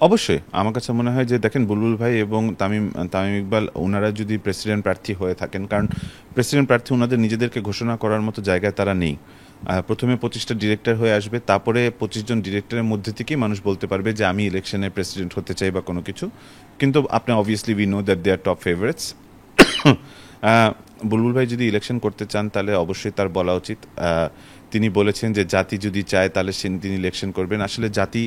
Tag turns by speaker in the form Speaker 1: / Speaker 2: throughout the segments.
Speaker 1: অবশ্যই আমার কাছে মনে হয় যে দেখেন বুলবুল ভাই এবং তামিম তামিম ইকবাল ওনারা যদি প্রেসিডেন্ট প্রার্থী হয়ে থাকেন, কারণ প্রেসিডেন্ট প্রার্থী ওনাদের নিজেদেরকে ঘোষণা করার মতো জায়গায় তারা নেই। প্রথমে 25টা ডিরেক্টর হয়ে আসবে, তারপরে 25 জন ডিরেক্টরের মধ্যে থেকেই মানুষ বলতে পারবে যে আমি ইলেকশনে প্রেসিডেন্ট হতে চাই বা কোনো কিছু। কিন্তু আপনি obviously we know that they are top favourites. Bulbul ভাই যদি ইলেকশন করতে চান তাহলে অবশ্যই তার বলা উচিত। তিনি বলেছেন যে জাতি যদি চায় তাহলে তিনি ইলেকশন করবেন। আসলে জাতি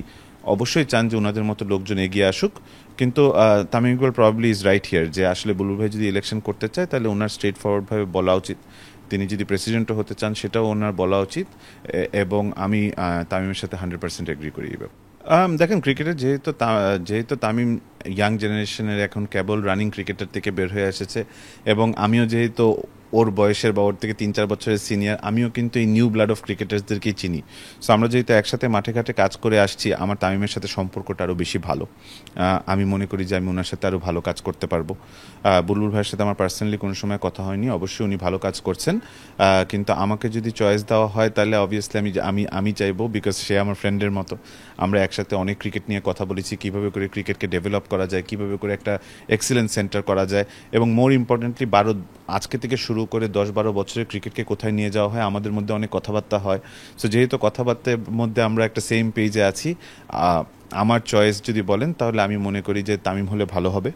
Speaker 1: অবশ্যই চান যে ওনাদের মতো লোকজন এগিয়ে আসুক, কিন্তু Tamim Iqbal probably is right here যে আসলে বুলবুল ভাই যদি ইলেকশন করতে চায় তাহলে ওনার স্ট্রেট ফরওয়ার্ডভাবে বলা উচিত। তিনি যদি প্রেসিডেন্টও হতে চান সেটাও ওনার বলা উচিত। এবং আমি তামিমের সাথে 100% এগ্রি করি এই ব্যাপারে। দেখেন ক্রিকেটের যেহেতু তামিম ইয়াং জেনারেশনের এখন কেবল রানিং ক্রিকেটার থেকে বের হয়ে এসেছে, এবং আমিও যেহেতু ওর বয়সের বা ওর থেকে 3-4 বছরের সিনিয়র, আমিও কিন্তু এই নিউ ব্লাড অফ ক্রিকেটার্সদেরকেই চিনি। সো আমরা যেহেতু একসাথে মাঠে ঘাটে কাজ করে আসছি, আমার তামিমের সাথে সম্পর্কটা আরও বেশি ভালো। আমি মনে করি যে আমি ওনার সাথে আরও ভালো কাজ করতে পারবো। বুলবুল ভাইয়ের সাথে আমার পার্সোনালি কোনো সময় কথা হয়নি, অবশ্যই উনি ভালো কাজ করছেন। কিন্তু আমাকে যদি চয়েস দেওয়া হয় তাহলে অবভিয়াসলি আমি আমি আমি চাইবো, বিকজ সে আমার ফ্রেন্ডের মতো। আমরা একসাথে অনেক ক্রিকেট নিয়ে কথা বলেছি, কীভাবে করে ক্রিকেটকে ডেভেলপ করা যায়, কীভাবে করে একটা এক্সিলেন্স সেন্টার করা যায়, এবং মোর ইম্পর্টেন্টলি আজকে থেকে শুরু করে 10-12 বছরের ক্রিকেটকে কোথায় নিয়ে যাওয়া হয়, আমাদের মধ্যে অনেক কথাবার্তা হয়। সো যেহেতু কথাবার্তার মধ্যে আমরা একটা সেম পেজে আছি, আমার চয়েস যদি বলেন তাহলে আমি মনে করি যে তামিম হলে ভালো হবে।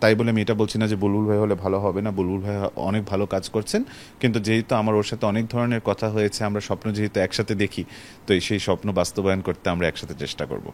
Speaker 1: তাই বলে আমি এটা বলছি না যে বুলবুল ভাই হলে ভালো হবে না, বুলবুল ভাই অনেক ভালো কাজ করছেন। কিন্তু যেহেতু আমার ওর সাথে অনেক ধরনের কথা হয়েছে, আমরা স্বপ্ন যেহেতু একসাথে দেখি, তো সেই স্বপ্ন বাস্তবায়ন করতে আমরা একসাথে চেষ্টা করব।